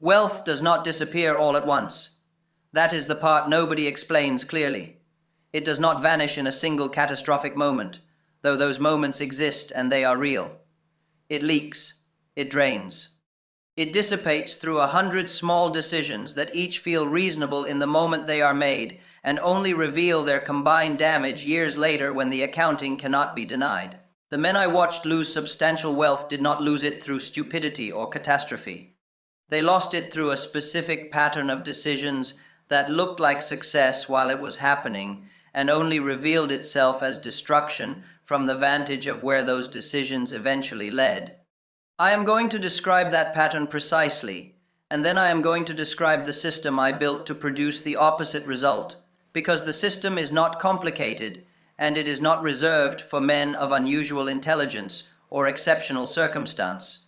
Wealth does not disappear all at once. That is the part nobody explains clearly. It does not vanish in a single catastrophic moment, though those moments exist and they are real. It leaks. It drains. It dissipates through 100 small decisions that each feel reasonable in the moment they are made and only reveal their combined damage years later when the accounting cannot be denied. The men I watched lose substantial wealth did not lose it through stupidity or catastrophe. They lost it through a specific pattern of decisions that looked like success while it was happening and only revealed itself as destruction from the vantage of where those decisions eventually led. I am going to describe that pattern precisely, and then I am going to describe the system I built to produce the opposite result, because the system is not complicated, and it is not reserved for men of unusual intelligence or exceptional circumstance.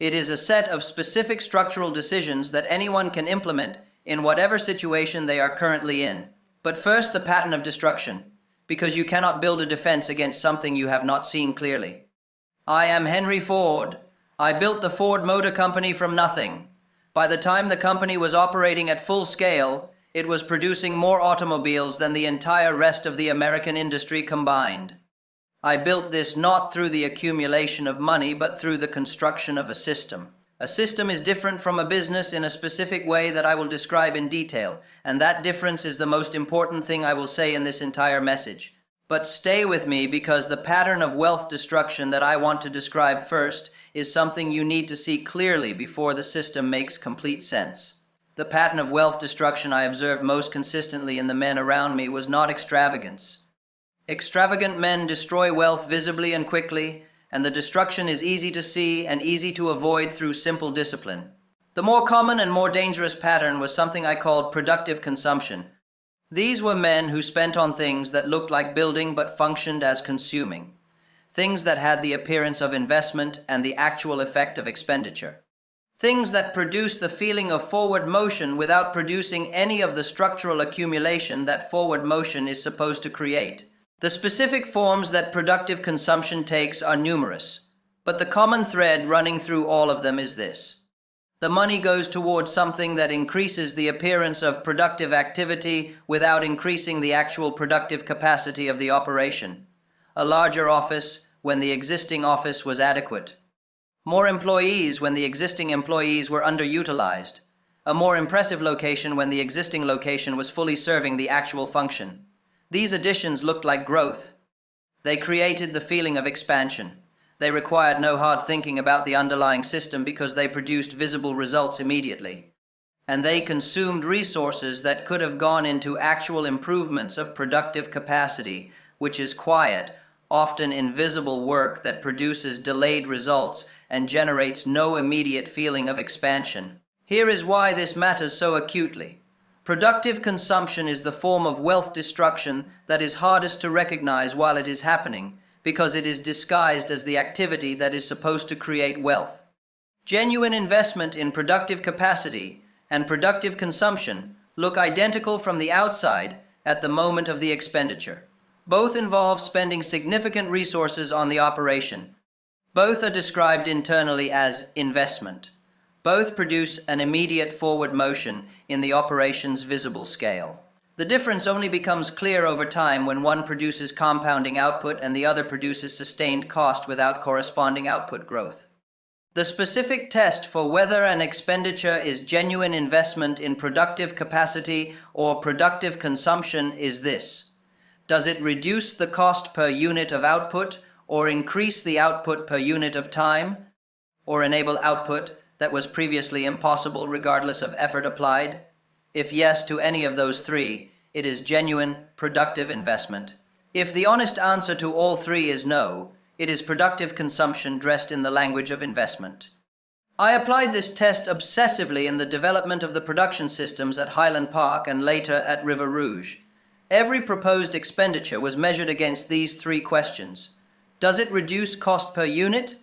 It is a set of specific structural decisions that anyone can implement in whatever situation they are currently in. But first, the pattern of destruction, because you cannot build a defense against something you have not seen clearly. I am Henry Ford. I built the Ford Motor Company from nothing. By the time the company was operating at full scale, it was producing more automobiles than the entire rest of the American industry combined. I built this not through the accumulation of money, but through the construction of a system. A system is different from a business in a specific way that I will describe in detail, and that difference is the most important thing I will say in this entire message. But stay with me, because the pattern of wealth destruction that I want to describe first is something you need to see clearly before the system makes complete sense. The pattern of wealth destruction I observed most consistently in the men around me was not extravagance. Extravagant men destroy wealth visibly and quickly, and the destruction is easy to see and easy to avoid through simple discipline. The more common and more dangerous pattern was something I called productive consumption. These were men who spent on things that looked like building but functioned as consuming. Things that had the appearance of investment and the actual effect of expenditure. Things that produced the feeling of forward motion without producing any of the structural accumulation that forward motion is supposed to create. The specific forms that productive consumption takes are numerous, but the common thread running through all of them is this. The money goes towards something that increases the appearance of productive activity without increasing the actual productive capacity of the operation. A larger office when the existing office was adequate. More employees when the existing employees were underutilized. A more impressive location when the existing location was fully serving the actual function. These additions looked like growth. They created the feeling of expansion. They required no hard thinking about the underlying system because they produced visible results immediately. And they consumed resources that could have gone into actual improvements of productive capacity, which is quiet, often invisible work that produces delayed results and generates no immediate feeling of expansion. Here is why this matters so acutely. Productive consumption is the form of wealth destruction that is hardest to recognize while it is happening, because it is disguised as the activity that is supposed to create wealth. Genuine investment in productive capacity and productive consumption look identical from the outside at the moment of the expenditure. Both involve spending significant resources on the operation. Both are described internally as investment. Both produce an immediate forward motion in the operation's visible scale. The difference only becomes clear over time when one produces compounding output and the other produces sustained cost without corresponding output growth. The specific test for whether an expenditure is genuine investment in productive capacity or productive consumption is this. Does it reduce the cost per unit of output or increase the output per unit of time, or enable output that was previously impossible regardless of effort applied? If yes to any of those three, it is genuine, productive investment. If the honest answer to all three is no, it is productive consumption dressed in the language of investment. I applied this test obsessively in the development of the production systems at Highland Park and later at River Rouge. Every proposed expenditure was measured against these three questions. Does it reduce cost per unit?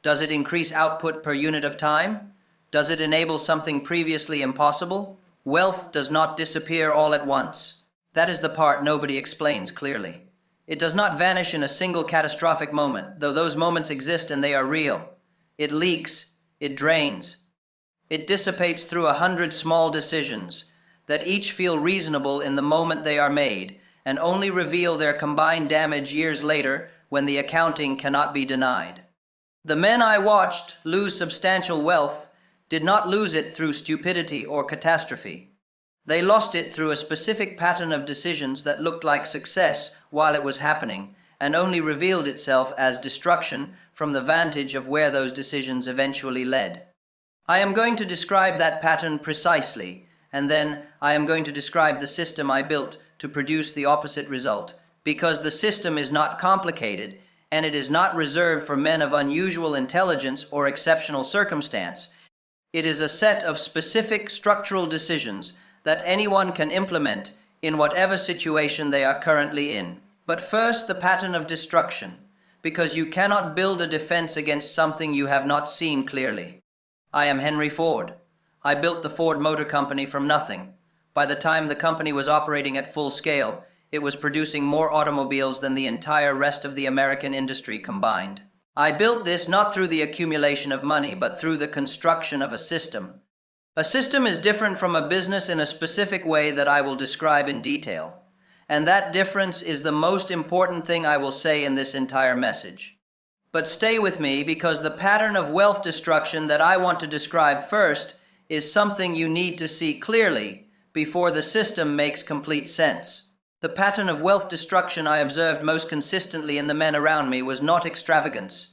Does it increase output per unit of time? Does it enable something previously impossible? Wealth does not disappear all at once. That is the part nobody explains clearly. It does not vanish in a single catastrophic moment, though those moments exist and they are real. It leaks, it drains. It dissipates through 100 small decisions that each feel reasonable in the moment they are made and only reveal their combined damage years later when the accounting cannot be denied. The men I watched lose substantial wealth did not lose it through stupidity or catastrophe. They lost it through a specific pattern of decisions that looked like success while it was happening and only revealed itself as destruction from the vantage of where those decisions eventually led. I am going to describe that pattern precisely, and then I am going to describe the system I built to produce the opposite result, because the system is not complicated and it is not reserved for men of unusual intelligence or exceptional circumstance. It is a set of specific structural decisions that anyone can implement in whatever situation they are currently in. But first, the pattern of destruction, because you cannot build a defense against something you have not seen clearly. I am Henry Ford. I built the Ford Motor Company from nothing. By the time the company was operating at full scale, it was producing more automobiles than the entire rest of the American industry combined. I built this not through the accumulation of money, but through the construction of a system. A system is different from a business in a specific way that I will describe in detail. And that difference is the most important thing I will say in this entire message. But stay with me, because the pattern of wealth destruction that I want to describe first is something you need to see clearly before the system makes complete sense. The pattern of wealth destruction I observed most consistently in the men around me was not extravagance.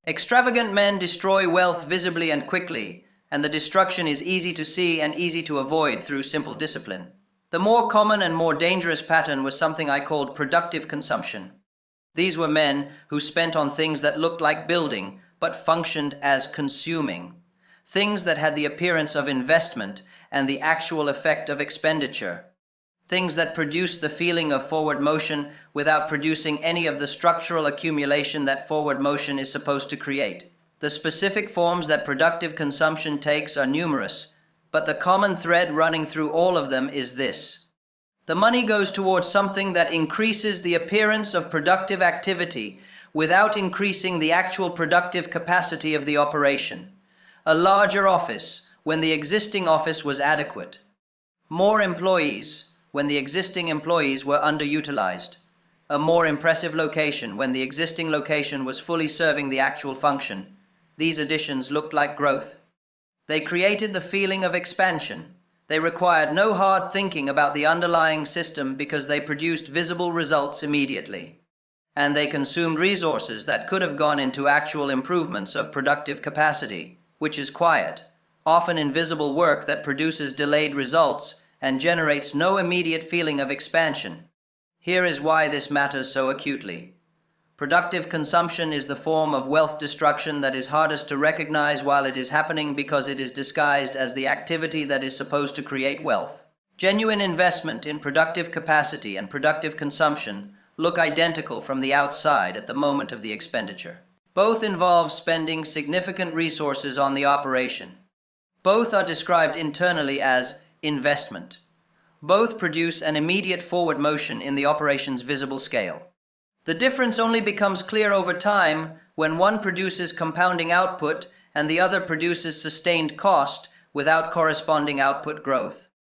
Extravagant men destroy wealth visibly and quickly, and the destruction is easy to see and easy to avoid through simple discipline. The more common and more dangerous pattern was something I called productive consumption. These were men who spent on things that looked like building, but functioned as consuming. Things that had the appearance of investment and the actual effect of expenditure. Things that produced the feeling of forward motion without producing any of the structural accumulation that forward motion is supposed to create. The specific forms that productive consumption takes are numerous, but the common thread running through all of them is this. The money goes towards something that increases the appearance of productive activity without increasing the actual productive capacity of the operation. A larger office when the existing office was adequate. More employees when the existing employees were underutilized. A more impressive location when the existing location was fully serving the actual function. These additions looked like growth. They created the feeling of expansion. They required no hard thinking about the underlying system because they produced visible results immediately. And they consumed resources that could have gone into actual improvements of productive capacity, which is quiet, often invisible work that produces delayed results and generates no immediate feeling of expansion. Here is why this matters so acutely. Productive consumption is the form of wealth destruction that is hardest to recognize while it is happening because it is disguised as the activity that is supposed to create wealth. Genuine investment in productive capacity and productive consumption look identical from the outside at the moment of the expenditure. Both involve spending significant resources on the operation. Both are described internally as investment. Both produce an immediate forward motion in the operation's visible scale. The difference only becomes clear over time when one produces compounding output and the other produces sustained cost without corresponding output growth.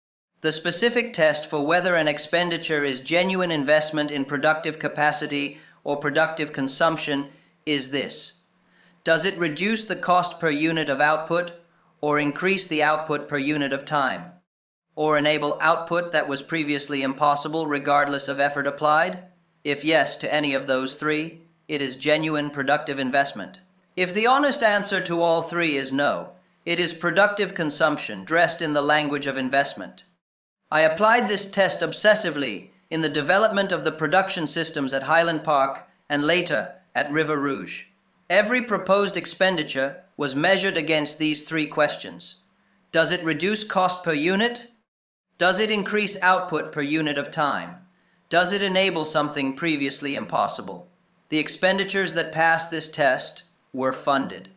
The specific test for whether an expenditure is genuine investment in productive capacity or productive consumption is this. Does it reduce the cost per unit of output or increase the output per unit of time? Or enable output that was previously impossible regardless of effort applied? If yes to any of those three, it is genuine productive investment. If the honest answer to all three is no, it is productive consumption dressed in the language of investment. I applied this test obsessively in the development of the production systems at Highland Park and later at River Rouge. Every proposed expenditure was measured against these three questions. Does it reduce cost per unit? Does it increase output per unit of time? Does it enable something previously impossible? The expenditures that passed this test were funded.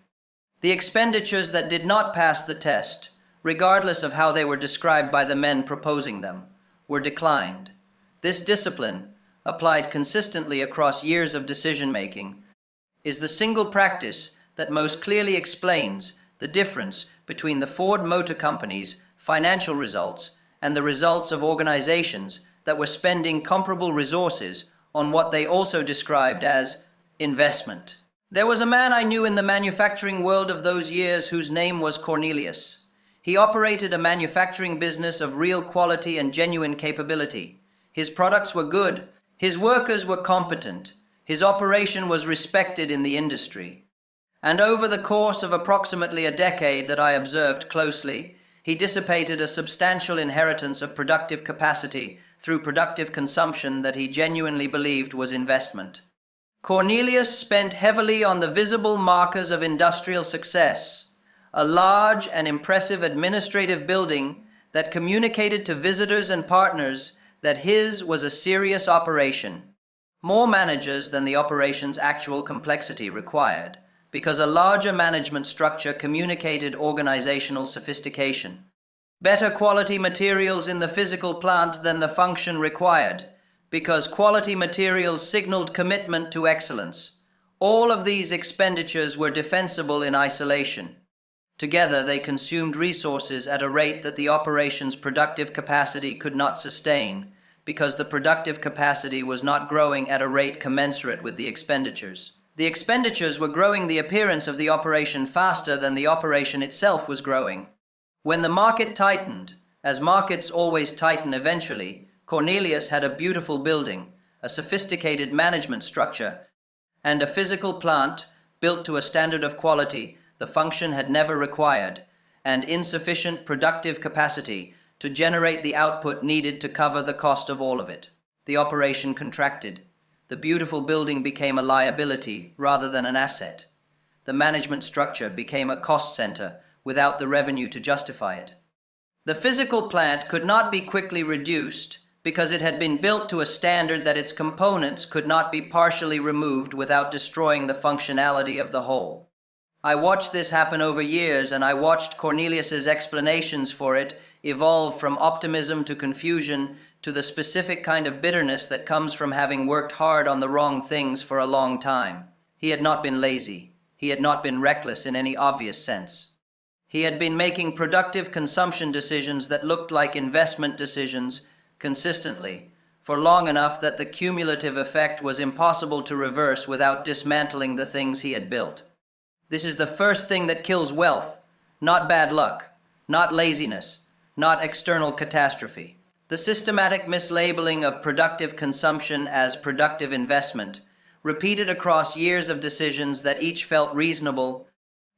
The expenditures that did not pass the test, regardless of how they were described by the men proposing them, were declined. This discipline, applied consistently across years of decision-making, is the single practice that most clearly explains the difference between the Ford Motor Company's financial results and the results of organizations that were spending comparable resources on what they also described as investment. There was a man I knew in the manufacturing world of those years whose name was Cornelius. He operated a manufacturing business of real quality and genuine capability. His products were good, his workers were competent, his operation was respected in the industry. And over the course of approximately a decade that I observed closely, he dissipated a substantial inheritance of productive capacity through productive consumption that he genuinely believed was investment. Cornelius spent heavily on the visible markers of industrial success, a large and impressive administrative building that communicated to visitors and partners that his was a serious operation, more managers than the operation's actual complexity required, because a larger management structure communicated organizational sophistication, better quality materials in the physical plant than the function required, because quality materials signaled commitment to excellence. All of these expenditures were defensible in isolation. Together, they consumed resources at a rate that the operation's productive capacity could not sustain, because the productive capacity was not growing at a rate commensurate with the expenditures. The expenditures were growing the appearance of the operation faster than the operation itself was growing. When the market tightened, as markets always tighten eventually, Cornelius had a beautiful building, a sophisticated management structure, and a physical plant built to a standard of quality the function had never required, and insufficient productive capacity to generate the output needed to cover the cost of all of it. The operation contracted. The beautiful building became a liability rather than an asset. The management structure became a cost center without the revenue to justify it. The physical plant could not be quickly reduced because it had been built to a standard that its components could not be partially removed without destroying the functionality of the whole. I watched this happen over years, and I watched Cornelius's explanations for it evolve from optimism to confusion to the specific kind of bitterness that comes from having worked hard on the wrong things for a long time. He had not been lazy. He had not been reckless in any obvious sense. He had been making productive consumption decisions that looked like investment decisions consistently for long enough that the cumulative effect was impossible to reverse without dismantling the things he had built. This is the first thing that kills wealth, not bad luck, not laziness, not external catastrophe. The systematic mislabeling of productive consumption as productive investment, repeated across years of decisions that each felt reasonable,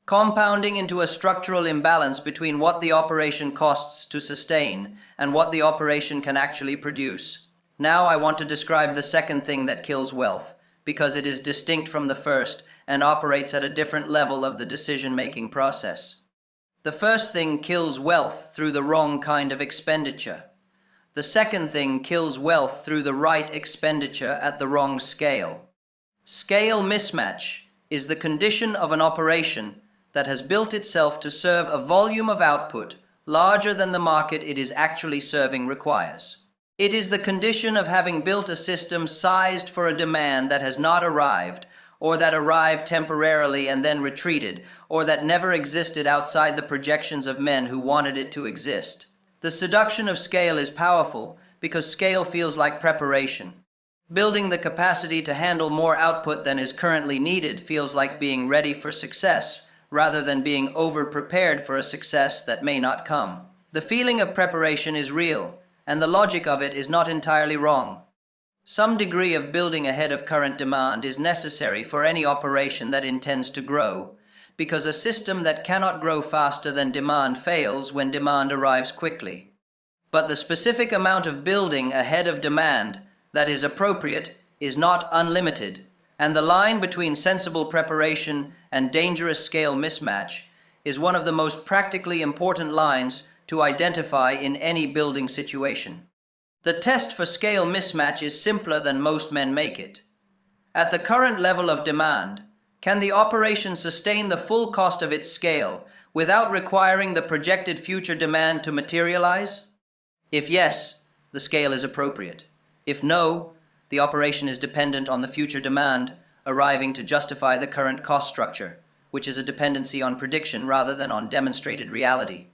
compounding into a structural imbalance between what the operation costs to sustain and what the operation can actually produce. Now I want to describe the second thing that kills wealth, because it is distinct from the first and operates at a different level of the decision-making process. The first thing kills wealth through the wrong kind of expenditure. The second thing kills wealth through the right expenditure at the wrong scale. Scale mismatch is the condition of an operation that has built itself to serve a volume of output larger than the market it is actually serving requires. It is the condition of having built a system sized for a demand that has not arrived, or that arrived temporarily and then retreated, or that never existed outside the projections of men who wanted it to exist. The seduction of scale is powerful because scale feels like preparation. Building the capacity to handle more output than is currently needed feels like being ready for success, rather than being over-prepared for a success that may not come. The feeling of preparation is real, and the logic of it is not entirely wrong. Some degree of building ahead of current demand is necessary for any operation that intends to grow, because a system that cannot grow faster than demand fails when demand arrives quickly. But the specific amount of building ahead of demand that is appropriate is not unlimited, and the line between sensible preparation and dangerous scale mismatch is one of the most practically important lines to identify in any building situation. The test for scale mismatch is simpler than most men make it. At the current level of demand, can the operation sustain the full cost of its scale without requiring the projected future demand to materialize? If yes, the scale is appropriate. If no, the operation is dependent on the future demand arriving to justify the current cost structure, which is a dependency on prediction rather than on demonstrated reality.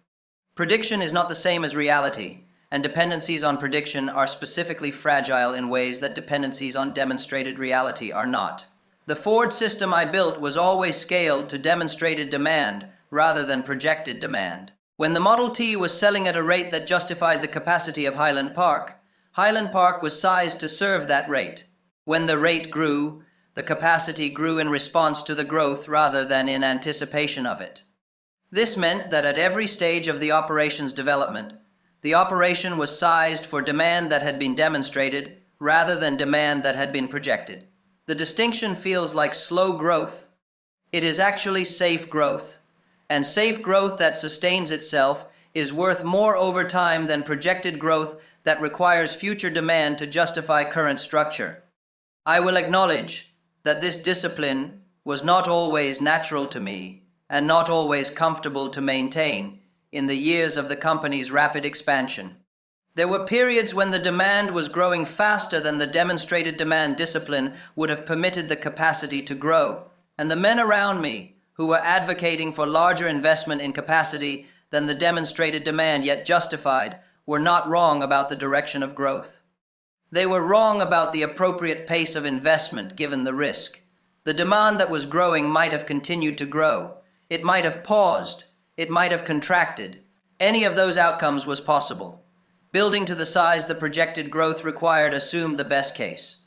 Prediction is not the same as reality, and dependencies on prediction are specifically fragile in ways that dependencies on demonstrated reality are not. The Ford system I built was always scaled to demonstrated demand rather than projected demand. When the Model T was selling at a rate that justified the capacity of Highland Park was sized to serve that rate. When the rate grew, the capacity grew in response to the growth rather than in anticipation of it. This meant that at every stage of the operation's development, the operation was sized for demand that had been demonstrated rather than demand that had been projected. The distinction feels like slow growth. It is actually safe growth, and safe growth that sustains itself is worth more over time than projected growth that requires future demand to justify current structure. I will acknowledge that this discipline was not always natural to me and not always comfortable to maintain in the years of the company's rapid expansion. There were periods when the demand was growing faster than the demonstrated demand discipline would have permitted the capacity to grow, and the men around me who were advocating for larger investment in capacity than the demonstrated demand yet justified were not wrong about the direction of growth. They were wrong about the appropriate pace of investment given the risk. The demand that was growing might have continued to grow. It might have paused. It might have contracted. Any of those outcomes was possible. Building to the size the projected growth required assumed the best case.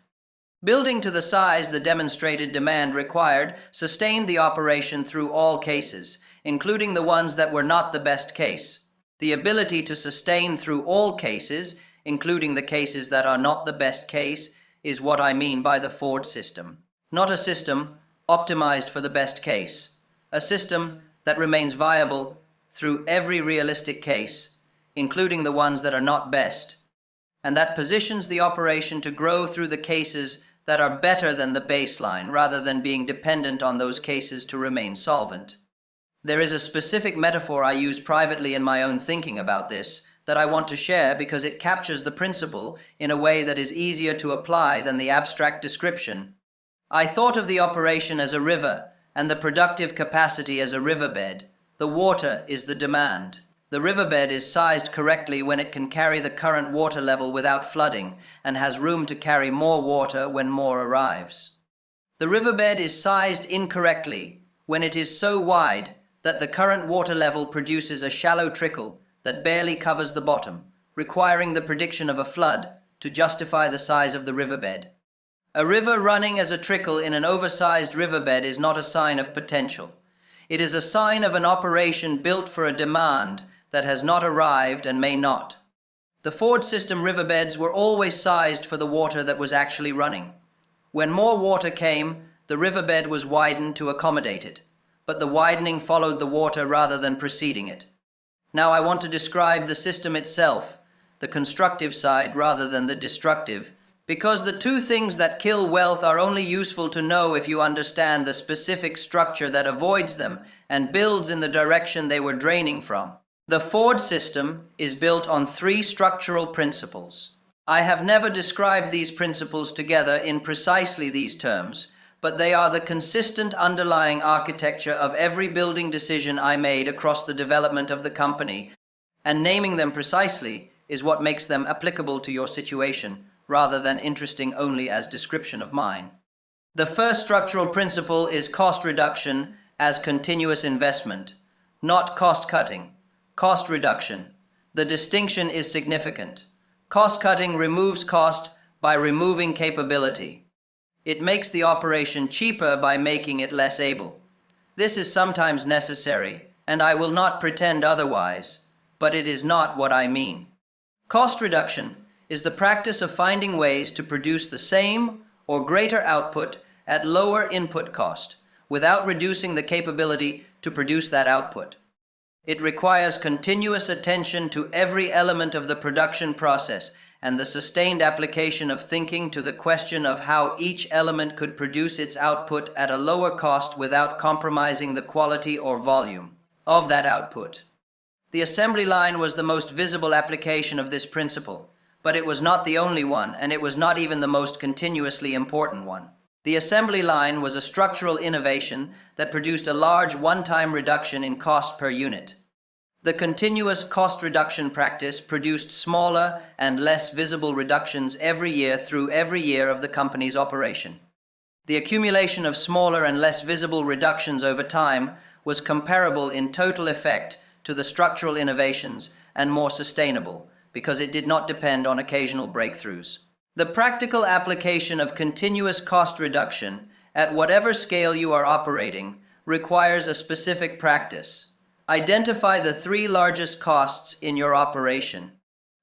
Building to the size the demonstrated demand required sustained the operation through all cases, including the ones that were not the best case. The ability to sustain through all cases, including the cases that are not the best case, is what I mean by the Ford system. Not a system optimized for the best case. A system that remains viable through every realistic case, including the ones that are not best, and that positions the operation to grow through the cases that are better than the baseline, rather than being dependent on those cases to remain solvent. There is a specific metaphor I use privately in my own thinking about this that I want to share because it captures the principle in a way that is easier to apply than the abstract description. I thought of the operation as a river and the productive capacity as a riverbed. The water is the demand. The riverbed is sized correctly when it can carry the current water level without flooding and has room to carry more water when more arrives. The riverbed is sized incorrectly when it is so wide that the current water level produces a shallow trickle that barely covers the bottom, requiring the prediction of a flood to justify the size of the riverbed. A river running as a trickle in an oversized riverbed is not a sign of potential. It is a sign of an operation built for a demand that has not arrived and may not. The Ford system riverbeds were always sized for the water that was actually running. When more water came, the riverbed was widened to accommodate it, but the widening followed the water rather than preceding it. Now I want to describe the system itself, the constructive side rather than the destructive, because the two things that kill wealth are only useful to know if you understand the specific structure that avoids them and builds in the direction they were draining from. The Ford system is built on three structural principles. I have never described these principles together in precisely these terms, but they are the consistent underlying architecture of every building decision I made across the development of the company, and naming them precisely is what makes them applicable to your situation, rather than interesting only as description of mine. The first structural principle is cost reduction as continuous investment, not cost cutting. Cost reduction. The distinction is significant. Cost cutting removes cost by removing capability. It makes the operation cheaper by making it less able. This is sometimes necessary, and I will not pretend otherwise, but it is not what I mean. Cost reduction is the practice of finding ways to produce the same or greater output at lower input cost, without reducing the capability to produce that output. It requires continuous attention to every element of the production process and the sustained application of thinking to the question of how each element could produce its output at a lower cost without compromising the quality or volume of that output. The assembly line was the most visible application of this principle, but it was not the only one, and it was not even the most continuously important one. The assembly line was a structural innovation that produced a large one-time reduction in cost per unit. The continuous cost reduction practice produced smaller and less visible reductions every year through every year of the company's operation. The accumulation of smaller and less visible reductions over time was comparable in total effect to the structural innovations and more sustainable because it did not depend on occasional breakthroughs. The practical application of continuous cost reduction at whatever scale you are operating requires a specific practice. Identify the 3 largest costs in your operation.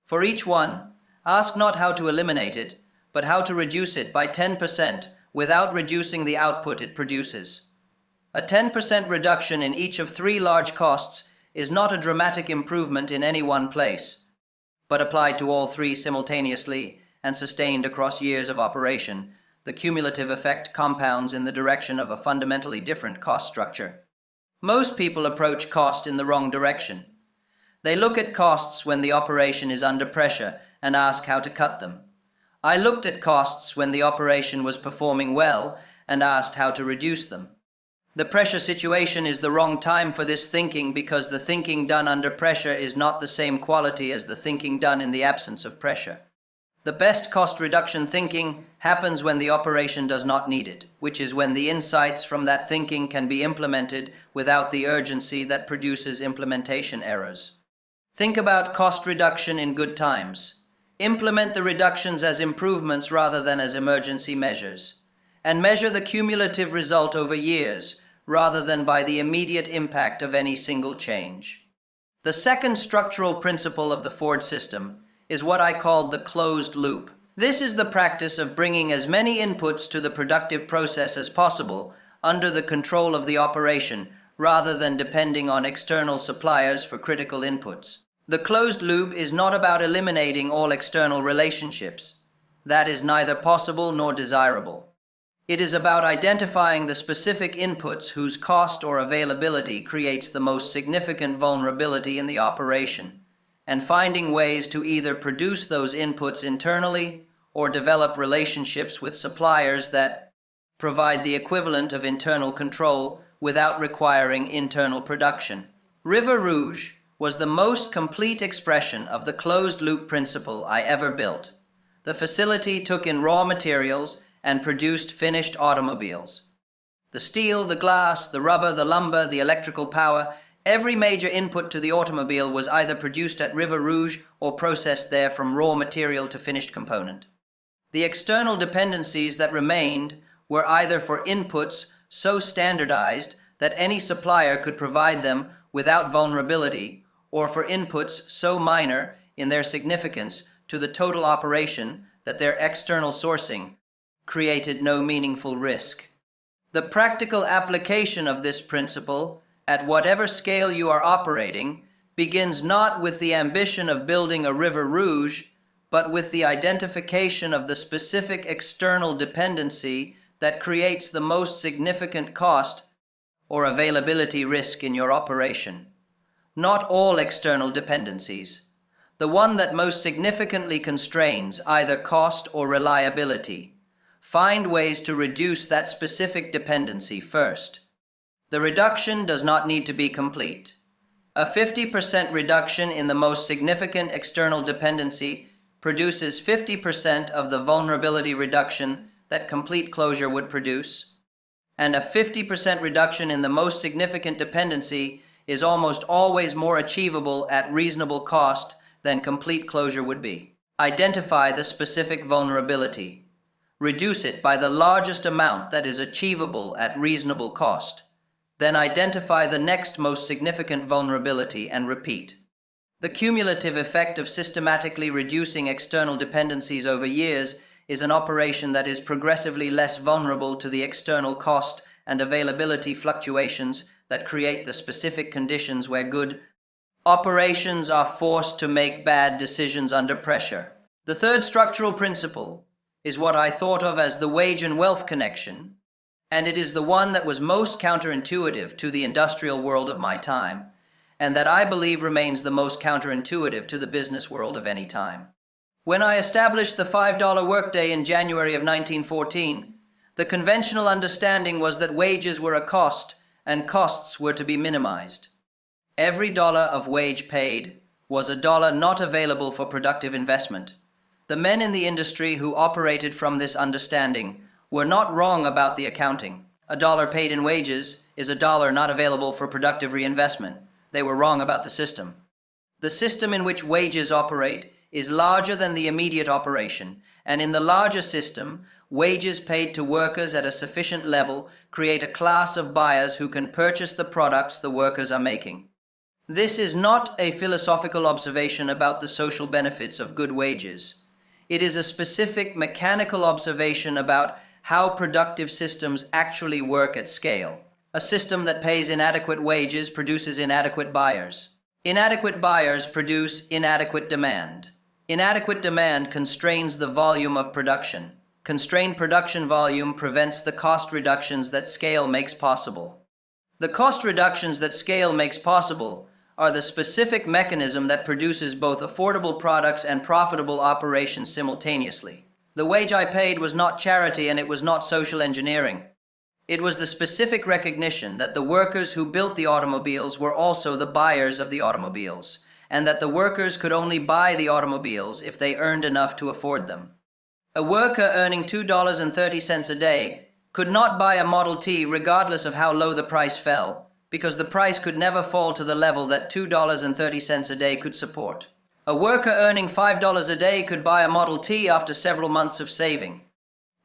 For each one, ask not how to eliminate it, but how to reduce it by 10% without reducing the output it produces. A 10% reduction in each of 3 large costs is not a dramatic improvement in any one place, but applied to all 3 simultaneously and sustained across years of operation, the cumulative effect compounds in the direction of a fundamentally different cost structure. Most people approach cost in the wrong direction. They look at costs when the operation is under pressure and ask how to cut them. I looked at costs when the operation was performing well and asked how to reduce them. The pressure situation is the wrong time for this thinking because the thinking done under pressure is not the same quality as the thinking done in the absence of pressure. The best cost reduction thinking happens when the operation does not need it, which is when the insights from that thinking can be implemented without the urgency that produces implementation errors. Think about cost reduction in good times. Implement the reductions as improvements rather than as emergency measures, and measure the cumulative result over years rather than by the immediate impact of any single change. The second structural principle of the Ford system is what I called the closed loop. This is the practice of bringing as many inputs to the productive process as possible under the control of the operation rather than depending on external suppliers for critical inputs. The closed loop is not about eliminating all external relationships. That is neither possible nor desirable. It is about identifying the specific inputs whose cost or availability creates the most significant vulnerability in the operation, and finding ways to either produce those inputs internally or develop relationships with suppliers that provide the equivalent of internal control without requiring internal production. River Rouge was the most complete expression of the closed-loop principle I ever built. The facility took in raw materials and produced finished automobiles. The steel, the glass, the rubber, the lumber, the electrical power, every major input to the automobile was either produced at River Rouge or processed there from raw material to finished component. The external dependencies that remained were either for inputs so standardized that any supplier could provide them without vulnerability, or for inputs so minor in their significance to the total operation that their external sourcing created no meaningful risk. The practical application of this principle at whatever scale you are operating begins not with the ambition of building a River Rouge, but with the identification of the specific external dependency that creates the most significant cost or availability risk in your operation. Not all external dependencies. The one that most significantly constrains either cost or reliability. Find ways to reduce that specific dependency first. The reduction does not need to be complete. A 50% reduction in the most significant external dependency produces 50% of the vulnerability reduction that complete closure would produce, and a 50% reduction in the most significant dependency is almost always more achievable at reasonable cost than complete closure would be. Identify the specific vulnerability. Reduce it by the largest amount that is achievable at reasonable cost. Then identify the next most significant vulnerability and repeat. The cumulative effect of systematically reducing external dependencies over years is an operation that is progressively less vulnerable to the external cost and availability fluctuations that create the specific conditions where good operations are forced to make bad decisions under pressure. The third structural principle is what I thought of as the wage and wealth connection, and it is the one that was most counterintuitive to the industrial world of my time, and that I believe remains the most counterintuitive to the business world of any time. When I established the $5 workday in January of 1914, The conventional understanding was that wages were a cost and costs were to be minimized. Every dollar of wage paid was a dollar not available for productive investment. The men in the industry who operated from this understanding were not wrong about the accounting. A dollar paid in wages is a dollar not available for productive reinvestment. They were wrong about the system. The system in which wages operate is larger than the immediate operation, and in the larger system, wages paid to workers at a sufficient level create a class of buyers who can purchase the products the workers are making. This is not a philosophical observation about the social benefits of good wages. It is a specific mechanical observation about how productive systems actually work at scale. A system that pays inadequate wages produces inadequate buyers. Inadequate buyers produce inadequate demand. Inadequate demand constrains the volume of production. Constrained production volume prevents the cost reductions that scale makes possible. The cost reductions that scale makes possible are the specific mechanism that produces both affordable products and profitable operations simultaneously. The wage I paid was not charity and it was not social engineering. It was the specific recognition that the workers who built the automobiles were also the buyers of the automobiles, and that the workers could only buy the automobiles if they earned enough to afford them. A worker earning $2.30 a day could not buy a Model T regardless of how low the price fell, because the price could never fall to the level that $2.30 a day could support. A worker earning $5 a day could buy a Model T after several months of saving.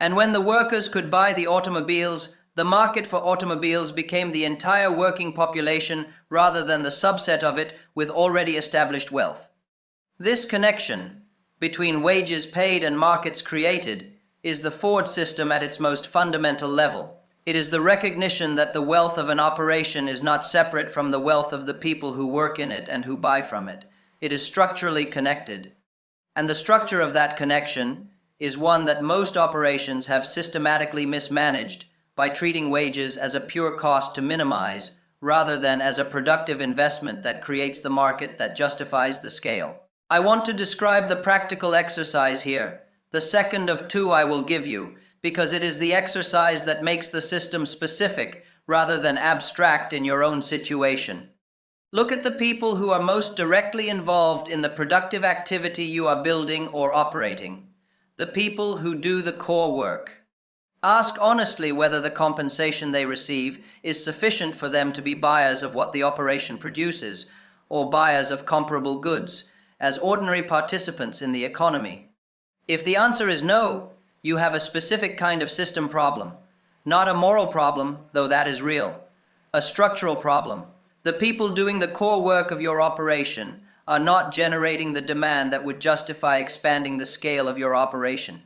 And when the workers could buy the automobiles, the market for automobiles became the entire working population rather than the subset of it with already established wealth. This connection between wages paid and markets created is the Ford system at its most fundamental level. It is the recognition that the wealth of an operation is not separate from the wealth of the people who work in it and who buy from it. It is structurally connected. And the structure of that connection is one that most operations have systematically mismanaged by treating wages as a pure cost to minimize rather than as a productive investment that creates the market that justifies the scale. I want to describe the practical exercise here, the second of two I will give you, because it is the exercise that makes the system specific rather than abstract in your own situation. Look at the people who are most directly involved in the productive activity you are building or operating, the people who do the core work. Ask honestly whether the compensation they receive is sufficient for them to be buyers of what the operation produces, or buyers of comparable goods, as ordinary participants in the economy. If the answer is no, you have a specific kind of system problem, not a moral problem, though that is real, a structural problem. The people doing the core work of your operation are not generating the demand that would justify expanding the scale of your operation.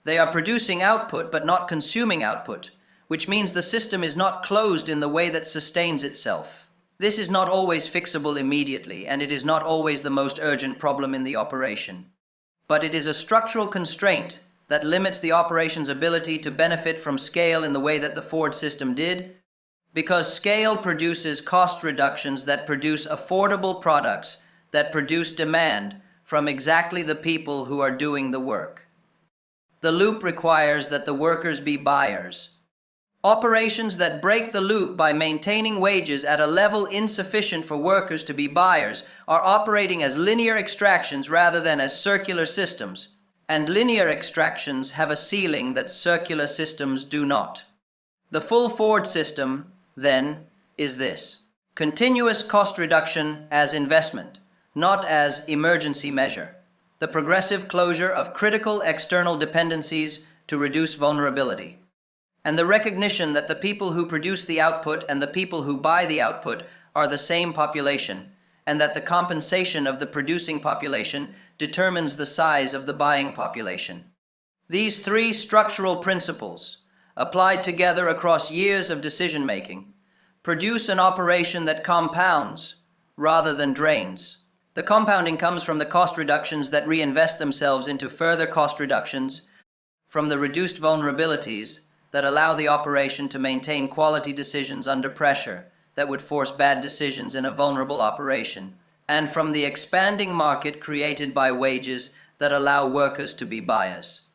They are producing output but not consuming output, which means the system is not closed in the way that sustains itself. This is not always fixable immediately, and it is not always the most urgent problem in the operation. But it is a structural constraint that limits the operation's ability to benefit from scale in the way that the Ford system did, because scale produces cost reductions that produce affordable products that produce demand from exactly the people who are doing the work. The loop requires that the workers be buyers. Operations that break the loop by maintaining wages at a level insufficient for workers to be buyers are operating as linear extractions rather than as circular systems, and linear extractions have a ceiling that circular systems do not. The full Ford system, then, is this: continuous cost reduction as investment, not as emergency measure. The progressive closure of critical external dependencies to reduce vulnerability, and the recognition that the people who produce the output and the people who buy the output are the same population, and that the compensation of the producing population determines the size of the buying population. These three structural principles, applied together across years of decision-making, produce an operation that compounds rather than drains. The compounding comes from the cost reductions that reinvest themselves into further cost reductions, from the reduced vulnerabilities that allow the operation to maintain quality decisions under pressure that would force bad decisions in a vulnerable operation, and from the expanding market created by wages that allow workers to be buyers.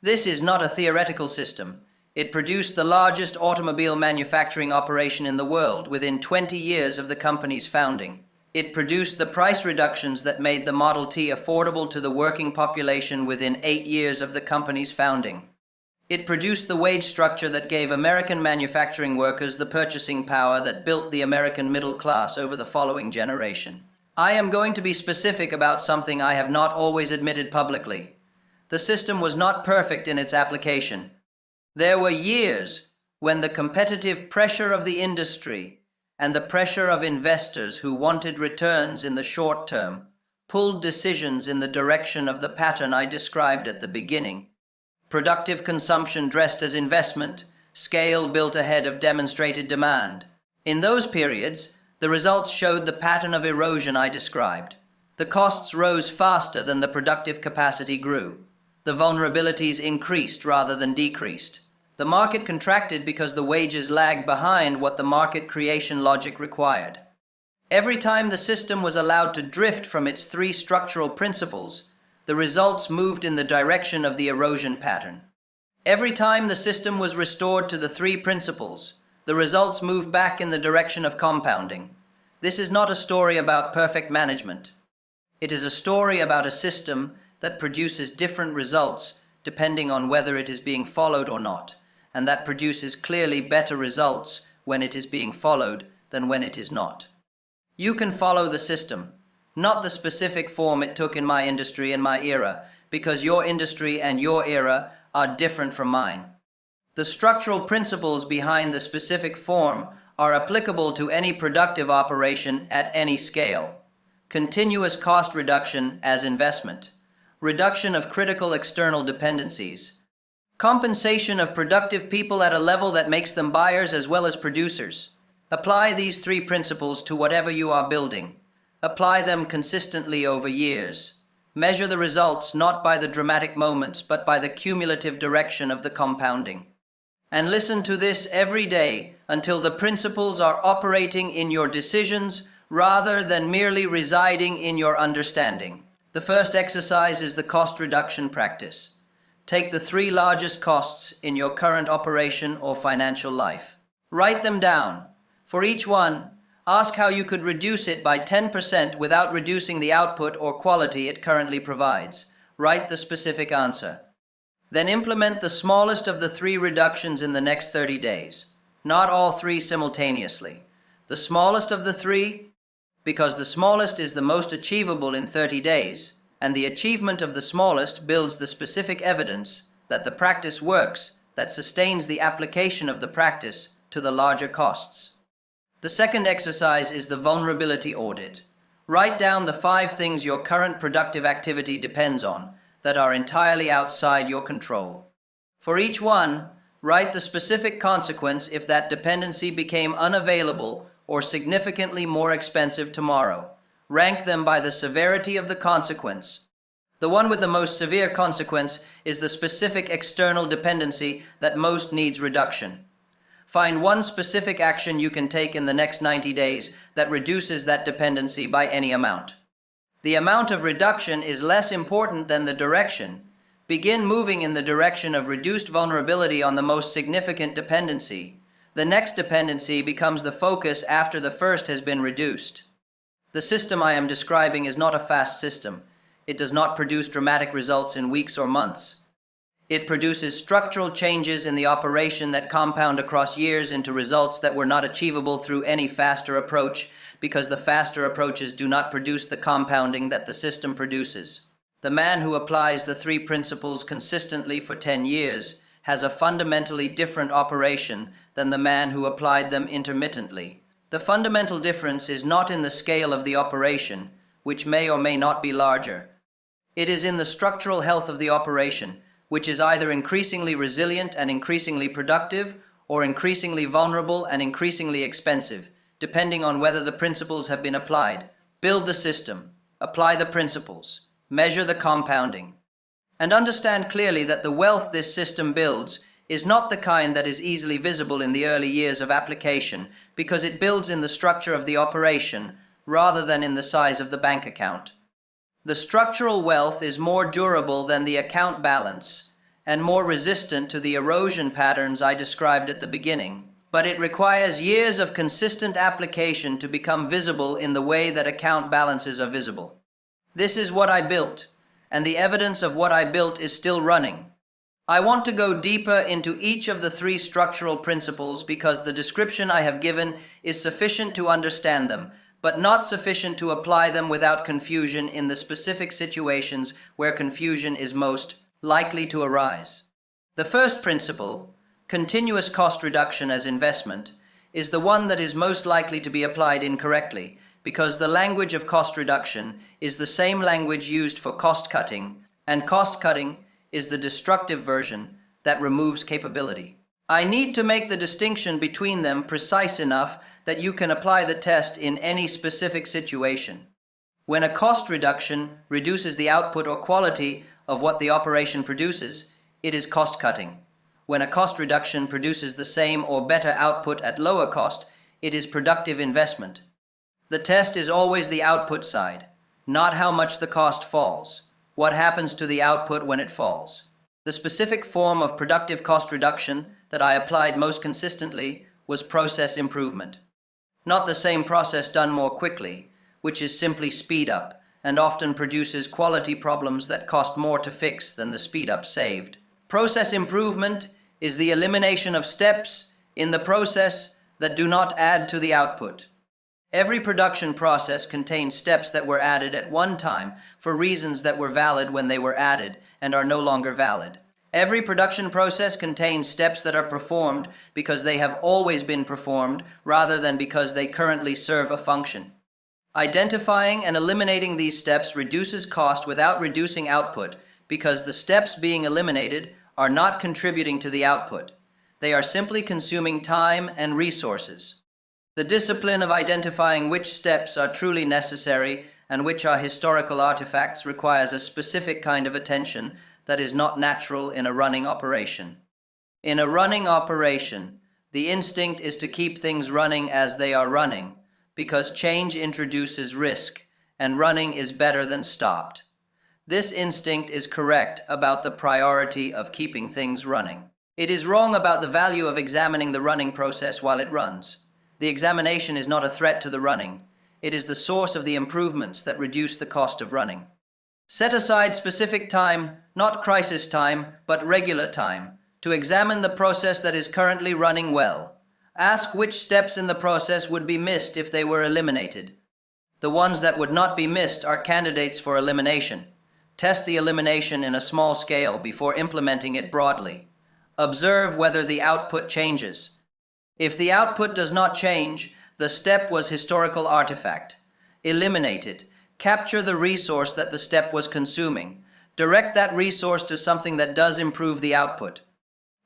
This is not a theoretical system. It produced the largest automobile manufacturing operation in the world within 20 years of the company's founding. It produced the price reductions that made the Model T affordable to the working population within 8 years of the company's founding. It produced the wage structure that gave American manufacturing workers the purchasing power that built the American middle class over the following generation. I am going to be specific about something I have not always admitted publicly. The system was not perfect in its application. There were years when the competitive pressure of the industry and the pressure of investors who wanted returns in the short term pulled decisions in the direction of the pattern I described at the beginning. Productive consumption dressed as investment, scale built ahead of demonstrated demand. In those periods, the results showed the pattern of erosion I described. The costs rose faster than the productive capacity grew. The vulnerabilities increased rather than decreased. The market contracted because the wages lagged behind what the market creation logic required. Every time the system was allowed to drift from its 3 structural principles, the results moved in the direction of the erosion pattern. Every time the system was restored to the 3 principles, the results moved back in the direction of compounding. This is not a story about perfect management. It is a story about a system that produces different results depending on whether it is being followed or not, and that produces clearly better results when it is being followed than when it is not. You can follow the system, not the specific form it took in my industry and my era, because your industry and your era are different from mine. The structural principles behind the specific form are applicable to any productive operation at any scale. Continuous cost reduction as investment, reduction of critical external dependencies, compensation of productive people at a level that makes them buyers as well as producers. Apply these 3 principles to whatever you are building. Apply them consistently over years. Measure the results not by the dramatic moments, but by the cumulative direction of the compounding. And listen to this every day until the principles are operating in your decisions rather than merely residing in your understanding. The first exercise is the cost reduction practice. Take the 3 largest costs in your current operation or financial life. Write them down. For each one, ask how you could reduce it by 10% without reducing the output or quality it currently provides. Write the specific answer. Then implement the smallest of the 3 reductions in the next 30 days. Not all 3 simultaneously. The smallest of the 3, because the smallest is the most achievable in 30 days. And the achievement of the smallest builds the specific evidence that the practice works, that sustains the application of the practice to the larger costs. The second exercise is the vulnerability audit. Write down the 5 things your current productive activity depends on that are entirely outside your control. For each one, write the specific consequence if that dependency became unavailable or significantly more expensive tomorrow. Rank them by the severity of the consequence. The one with the most severe consequence is the specific external dependency that most needs reduction. Find one specific action you can take in the next 90 days that reduces that dependency by any amount. The amount of reduction is less important than the direction. Begin moving in the direction of reduced vulnerability on the most significant dependency. The next dependency becomes the focus after the first has been reduced. The system I am describing is not a fast system. It does not produce dramatic results in weeks or months. It produces structural changes in the operation that compound across years into results that were not achievable through any faster approach, because the faster approaches do not produce the compounding that the system produces. The man who applies the 3 principles consistently for 10 years has a fundamentally different operation than the man who applied them intermittently. The fundamental difference is not in the scale of the operation, which may or may not be larger. It is in the structural health of the operation, which is either increasingly resilient and increasingly productive, or increasingly vulnerable and increasingly expensive, depending on whether the principles have been applied. Build the system, apply the principles, measure the compounding, and understand clearly that the wealth this system builds is not the kind that is easily visible in the early years of application, because it builds in the structure of the operation rather than in the size of the bank account. The structural wealth is more durable than the account balance, and more resistant to the erosion patterns I described at the beginning. But it requires years of consistent application to become visible in the way that account balances are visible. This is what I built, and the evidence of what I built is still running. I want to go deeper into each of the three structural principles because the description I have given is sufficient to understand them, but not sufficient to apply them without confusion in the specific situations where confusion is most likely to arise. The first principle, continuous cost reduction as investment, is the one that is most likely to be applied incorrectly, because the language of cost reduction is the same language used for cost cutting, and cost cutting is the destructive version that removes capability. I need to make the distinction between them precise enough that you can apply the test in any specific situation. When a cost reduction reduces the output or quality of what the operation produces, it is cost cutting. When a cost reduction produces the same or better output at lower cost, it is productive investment. The test is always the output side, not how much the cost falls. What happens to the output when it falls? The specific form of productive cost reduction that I applied most consistently was process improvement. Not the same process done more quickly, which is simply speed up and often produces quality problems that cost more to fix than the speed up saved. Process improvement is the elimination of steps in the process that do not add to the output. Every production process contains steps that were added at one time for reasons that were valid when they were added and are no longer valid. Every production process contains steps that are performed because they have always been performed rather than because they currently serve a function. Identifying and eliminating these steps reduces cost without reducing output because the steps being eliminated are not contributing to the output. They are simply consuming time and resources. The discipline of identifying which steps are truly necessary and which are historical artifacts requires a specific kind of attention that is not natural in a running operation. In a running operation, the instinct is to keep things running as they are running, because change introduces risk, and running is better than stopped. This instinct is correct about the priority of keeping things running. It is wrong about the value of examining the running process while it runs. The examination is not a threat to the running. It is the source of the improvements that reduce the cost of running. Set aside specific time, not crisis time, but regular time, to examine the process that is currently running well. Ask which steps in the process would be missed if they were eliminated. The ones that would not be missed are candidates for elimination. Test the elimination in a small scale before implementing it broadly. Observe whether the output changes. If the output does not change, the step was historical artifact. Eliminate it. Capture the resource that the step was consuming. Direct that resource to something that does improve the output.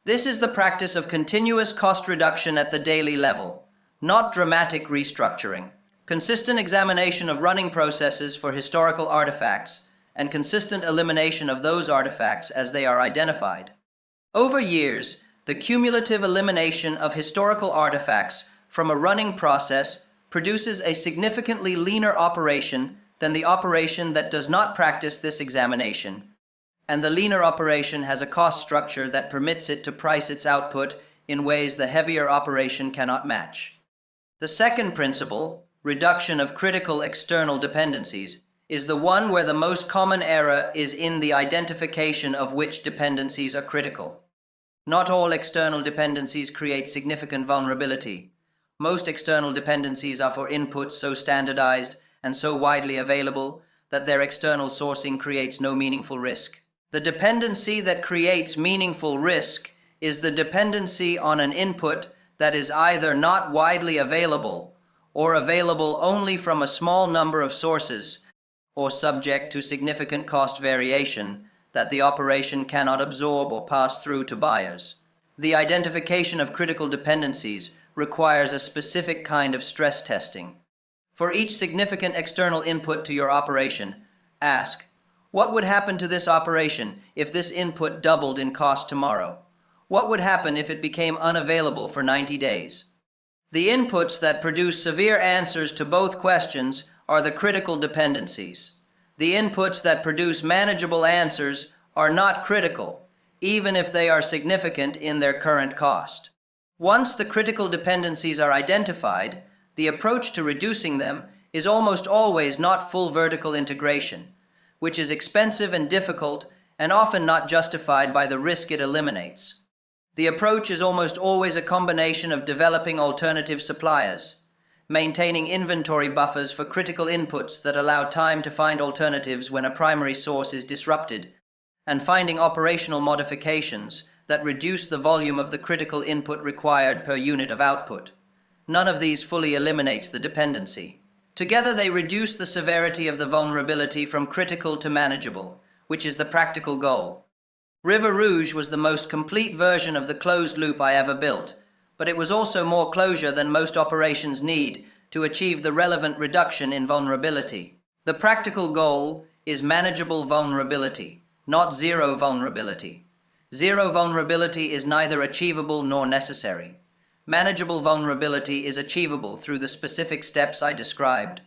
This is the practice of continuous cost reduction at the daily level, not dramatic restructuring. Consistent examination of running processes for historical artifacts, and consistent elimination of those artifacts as they are identified. Over years, the cumulative elimination of historical artifacts from a running process produces a significantly leaner operation than the operation that does not practice this examination, and the leaner operation has a cost structure that permits it to price its output in ways the heavier operation cannot match. The second principle, reduction of critical external dependencies, is the one where the most common error is in the identification of which dependencies are critical. Not all external dependencies create significant vulnerability. Most external dependencies are for inputs so standardized and so widely available that their external sourcing creates no meaningful risk. The dependency that creates meaningful risk is the dependency on an input that is either not widely available or available only from a small number of sources or subject to significant cost variation that the operation cannot absorb or pass through to buyers. The identification of critical dependencies requires a specific kind of stress testing. For each significant external input to your operation, ask, what would happen to this operation if this input doubled in cost tomorrow? What would happen if it became unavailable for 90 days? The inputs that produce severe answers to both questions are the critical dependencies. The inputs that produce manageable answers are not critical. even if they are significant in their current cost. Once the critical dependencies are identified, the approach to reducing them is almost always not full vertical integration, which is expensive and difficult and often not justified by the risk it eliminates. The approach is almost always a combination of developing alternative suppliers, maintaining inventory buffers for critical inputs that allow time to find alternatives when a primary source is disrupted, and finding operational modifications that reduce the volume of the critical input required per unit of output. None of these fully eliminates the dependency. Together they reduce the severity of the vulnerability from critical to manageable, which is the practical goal. River Rouge was the most complete version of the closed loop I ever built, but it was also more closure than most operations need to achieve the relevant reduction in vulnerability. The practical goal is manageable vulnerability, not zero vulnerability. Zero vulnerability is neither achievable nor necessary. Manageable vulnerability is achievable through the specific steps I described.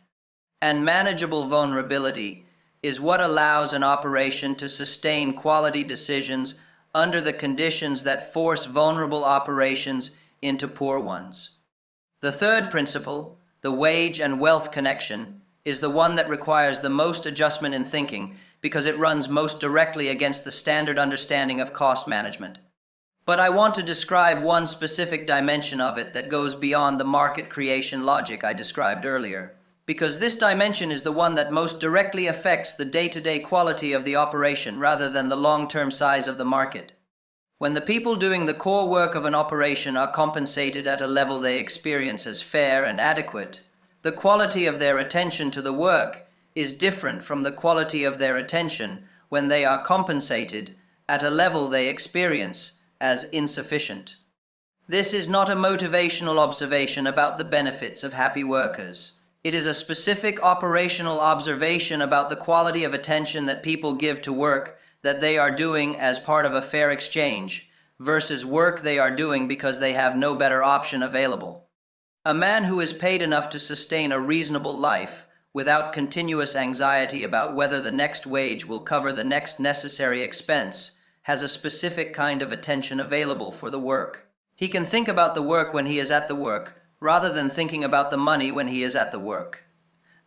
And manageable vulnerability is what allows an operation to sustain quality decisions under the conditions that force vulnerable operations into poor ones. The third principle, the wage and wealth connection, is the one that requires the most adjustment in thinking because it runs most directly against the standard understanding of cost management. But I want to describe one specific dimension of it that goes beyond the market creation logic I described earlier, because this dimension is the one that most directly affects the day-to-day quality of the operation rather than the long-term size of the market. When the people doing the core work of an operation are compensated at a level they experience as fair and adequate, the quality of their attention to the work is different from the quality of their attention when they are compensated at a level they experience as insufficient. This is not a motivational observation about the benefits of happy workers. It is a specific operational observation about the quality of attention that people give to work that they are doing as part of a fair exchange versus work they are doing because they have no better option available. A man who is paid enough to sustain a reasonable life without continuous anxiety about whether the next wage will cover the next necessary expense has a specific kind of attention available for the work. He can think about the work when he is at the work rather than thinking about the money when he is at the work.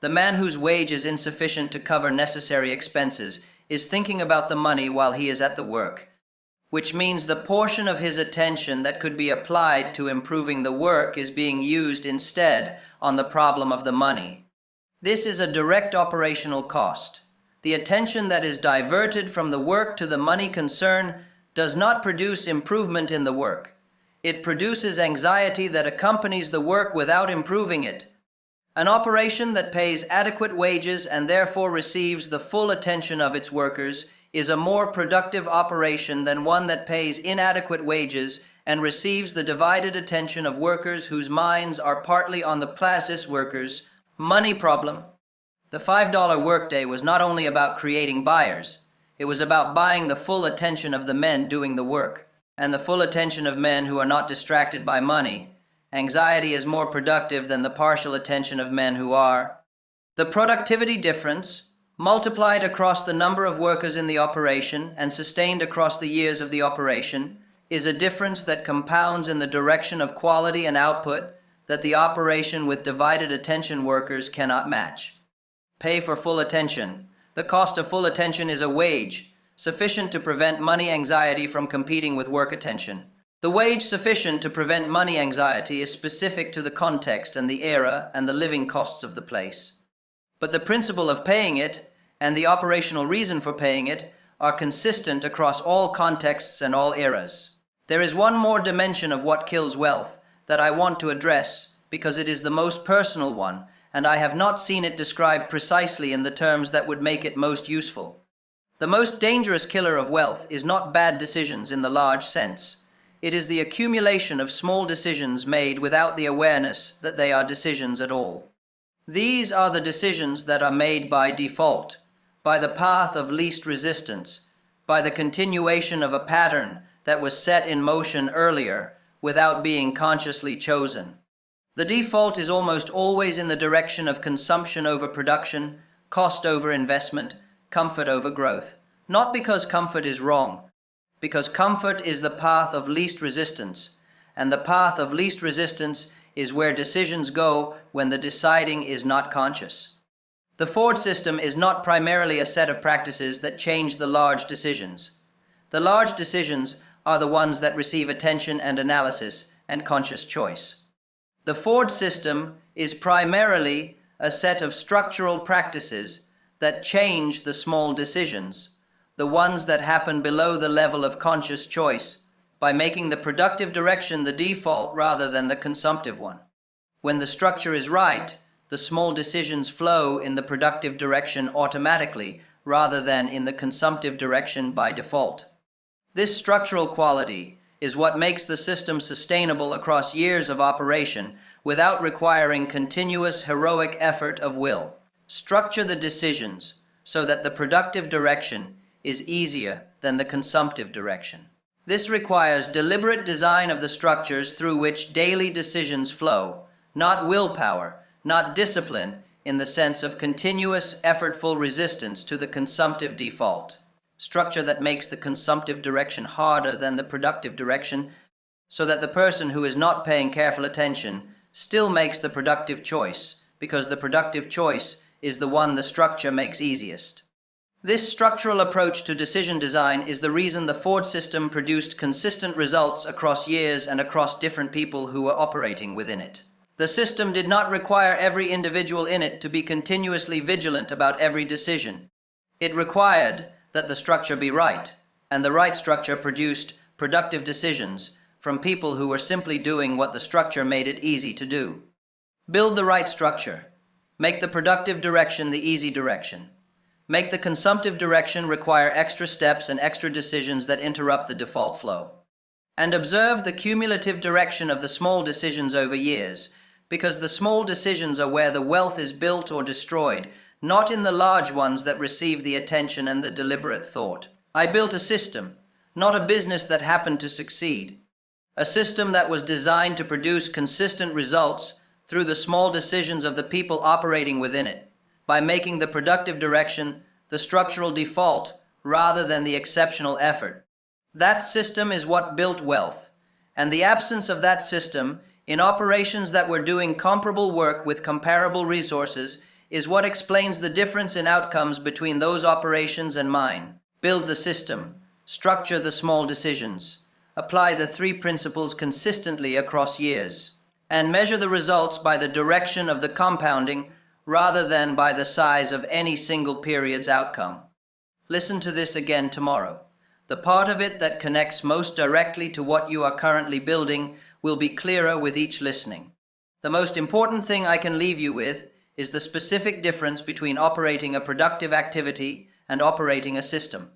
The man whose wage is insufficient to cover necessary expenses is thinking about the money while he is at the work, which means the portion of his attention that could be applied to improving the work is being used instead on the problem of the money. This is a direct operational cost. The attention that is diverted from the work to the money concern does not produce improvement in the work. It produces anxiety that accompanies the work without improving it. An operation that pays adequate wages and therefore receives the full attention of its workers is a more productive operation than one that pays inadequate wages and receives the divided attention of workers whose minds are partly on the placis workers' money problem. The $5 workday was not only about creating buyers, it was about buying the full attention of the men doing the work, and the full attention of men who are not distracted by money. Anxiety is more productive than the partial attention of men who are. The productivity difference, multiplied across the number of workers in the operation and sustained across the years of the operation, is a difference that compounds in the direction of quality and output that the operation with divided attention workers cannot match. Pay for full attention. The cost of full attention is a wage, sufficient to prevent money anxiety from competing with work attention. The wage sufficient to prevent money anxiety is specific to the context and the era and the living costs of the place. But the principle of paying it and the operational reason for paying it are consistent across all contexts and all eras. There is one more dimension of what kills wealth that I want to address because it is the most personal one, and I have not seen it described precisely in the terms that would make it most useful. The most dangerous killer of wealth is not bad decisions in the large sense. It is the accumulation of small decisions made without the awareness that they are decisions at all. These are the decisions that are made by default, by the path of least resistance, by the continuation of a pattern that was set in motion earlier without being consciously chosen. The default is almost always in the direction of consumption over production, cost over investment, comfort over growth. Not because comfort is wrong, because comfort is the path of least resistance, and the path of least resistance is where decisions go when the deciding is not conscious. The Ford system is not primarily a set of practices that change the large decisions. The large decisions are the ones that receive attention and analysis and conscious choice. The Ford system is primarily a set of structural practices that change the small decisions, the ones that happen below the level of conscious choice, by making the productive direction the default rather than the consumptive one. When the structure is right, the small decisions flow in the productive direction automatically rather than in the consumptive direction by default. This structural quality is what makes the system sustainable across years of operation without requiring continuous heroic effort of will. Structure the decisions so that the productive direction is easier than the consumptive direction. This requires deliberate design of the structures through which daily decisions flow, not willpower, not discipline in the sense of continuous, effortful resistance to the consumptive default. Structure that makes the consumptive direction harder than the productive direction, so that the person who is not paying careful attention still makes the productive choice, because the productive choice is the one the structure makes easiest. This structural approach to decision design is the reason the Ford system produced consistent results across years and across different people who were operating within it. The system did not require every individual in it to be continuously vigilant about every decision. It required that the structure be right, and the right structure produced productive decisions from people who were simply doing what the structure made it easy to do. Build the right structure. Make the productive direction the easy direction. Make the consumptive direction require extra steps and extra decisions that interrupt the default flow. And observe the cumulative direction of the small decisions over years, because the small decisions are where the wealth is built or destroyed, not in the large ones that receive the attention and the deliberate thought. I built a system, not a business that happened to succeed. A system that was designed to produce consistent results through the small decisions of the people operating within it, by making the productive direction the structural default rather than the exceptional effort. That system is what built wealth, and the absence of that system in operations that were doing comparable work with comparable resources is what explains the difference in outcomes between those operations and mine. Build the system, structure the small decisions, apply the 3 principles consistently across years, and measure the results by the direction of the compounding rather than by the size of any single period's outcome. Listen to this again tomorrow. The part of it that connects most directly to what you are currently building will be clearer with each listening. The most important thing I can leave you with is the specific difference between operating a productive activity and operating a system,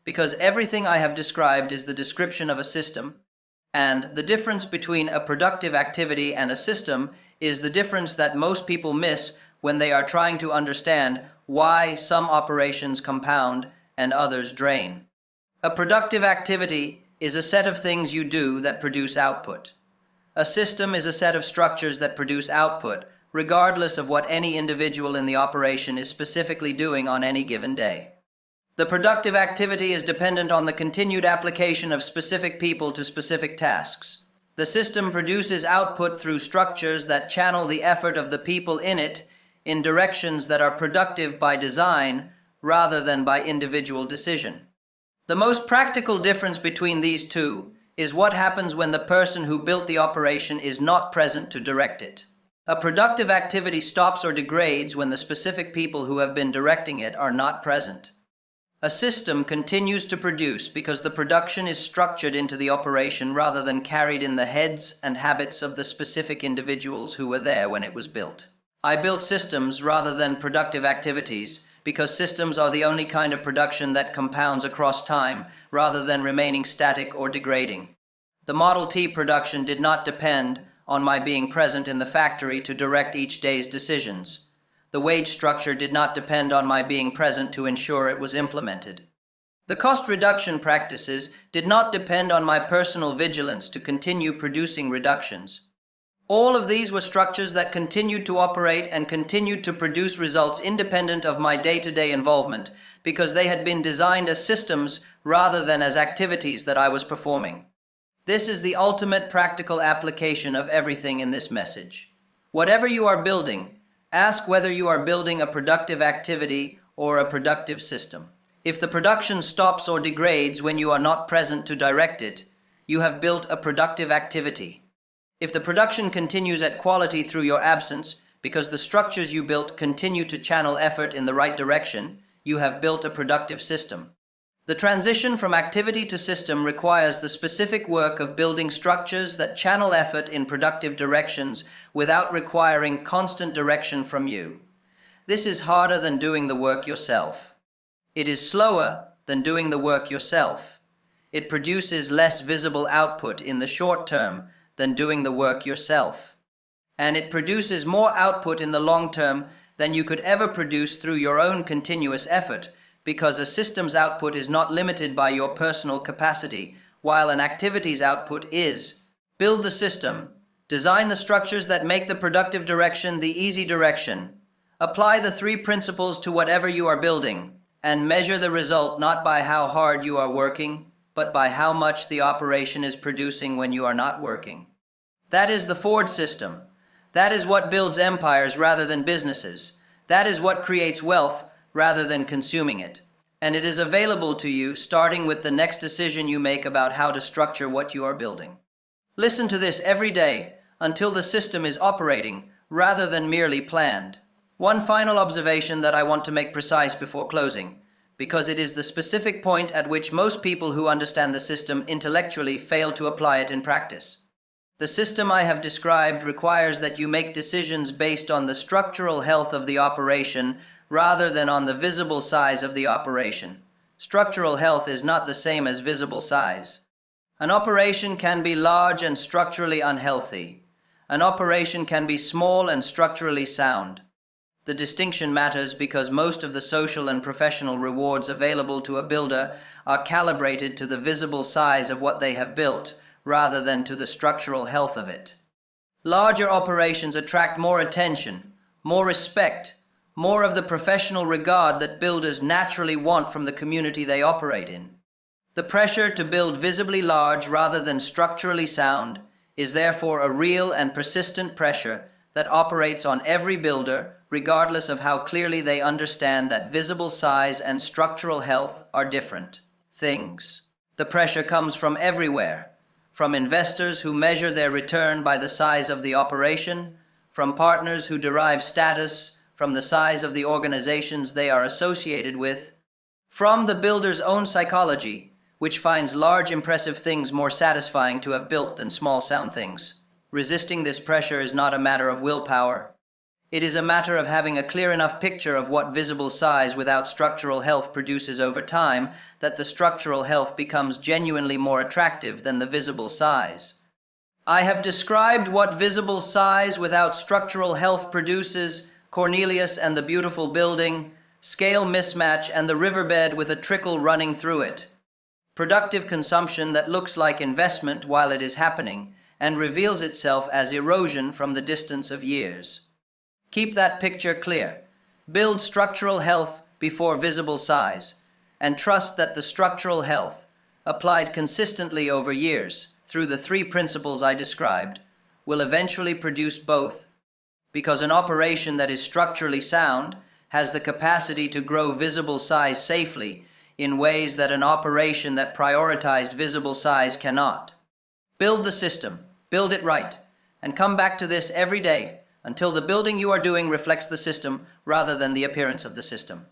because everything I have described is the description of a system, and the difference between a productive activity and a system is the difference that most people miss when they are trying to understand why some operations compound and others drain. A productive activity is a set of things you do that produce output. A system is a set of structures that produce output, regardless of what any individual in the operation is specifically doing on any given day. The productive activity is dependent on the continued application of specific people to specific tasks. The system produces output through structures that channel the effort of the people in it in directions that are productive by design rather than by individual decision. The most practical difference between these two is what happens when the person who built the operation is not present to direct it. A productive activity stops or degrades when the specific people who have been directing it are not present. A system continues to produce because the production is structured into the operation rather than carried in the heads and habits of the specific individuals who were there when it was built. I built systems rather than productive activities because systems are the only kind of production that compounds across time rather than remaining static or degrading. The Model T production did not depend on my being present in the factory to direct each day's decisions. The wage structure did not depend on my being present to ensure it was implemented. The cost reduction practices did not depend on my personal vigilance to continue producing reductions. All of these were structures that continued to operate and continued to produce results independent of my day-to-day involvement, because they had been designed as systems rather than as activities that I was performing. This is the ultimate practical application of everything in this message. Whatever you are building, ask whether you are building a productive activity or a productive system. If the production stops or degrades when you are not present to direct it, you have built a productive activity. If the production continues at quality through your absence, because the structures you built continue to channel effort in the right direction, you have built a productive system. The transition from activity to system requires the specific work of building structures that channel effort in productive directions without requiring constant direction from you. This is harder than doing the work yourself. It is slower than doing the work yourself. It produces less visible output in the short term than doing the work yourself. And it produces more output in the long term than you could ever produce through your own continuous effort, because a system's output is not limited by your personal capacity, while an activity's output is. Build the system. Design the structures that make the productive direction the easy direction. Apply the 3 principles to whatever you are building, and measure the result not by how hard you are working, but by how much the operation is producing when you are not working. That is the Ford system. That is what builds empires rather than businesses. That is what creates wealth rather than consuming it. And it is available to you starting with the next decision you make about how to structure what you are building. Listen to this every day until the system is operating rather than merely planned. One final observation that I want to make precise before closing, because it is the specific point at which most people who understand the system intellectually fail to apply it in practice. The system I have described requires that you make decisions based on the structural health of the operation rather than on the visible size of the operation. Structural health is not the same as visible size. An operation can be large and structurally unhealthy. An operation can be small and structurally sound. The distinction matters because most of the social and professional rewards available to a builder are calibrated to the visible size of what they have built, rather than to the structural health of it. Larger operations attract more attention, more respect, more of the professional regard that builders naturally want from the community they operate in. The pressure to build visibly large rather than structurally sound is therefore a real and persistent pressure that operates on every builder, regardless of how clearly they understand that visible size and structural health are different things. The pressure comes from everywhere, from investors who measure their return by the size of the operation, from partners who derive status from the size of the organizations they are associated with, from the builder's own psychology, which finds large impressive things more satisfying to have built than small sound things. Resisting this pressure is not a matter of willpower. It is a matter of having a clear enough picture of what visible size without structural health produces over time, that the structural health becomes genuinely more attractive than the visible size. I have described what visible size without structural health produces: Cornelius and the beautiful building, scale mismatch and the riverbed with a trickle running through it. Productive consumption that looks like investment while it is happening and reveals itself as erosion from the distance of years. Keep that picture clear. Build structural health before visible size, and trust that the structural health, applied consistently over years through the 3 principles I described, will eventually produce both, because an operation that is structurally sound has the capacity to grow visible size safely in ways that an operation that prioritized visible size cannot. Build the system, build it right, and come back to this every day until the building you are doing reflects the system rather than the appearance of the system.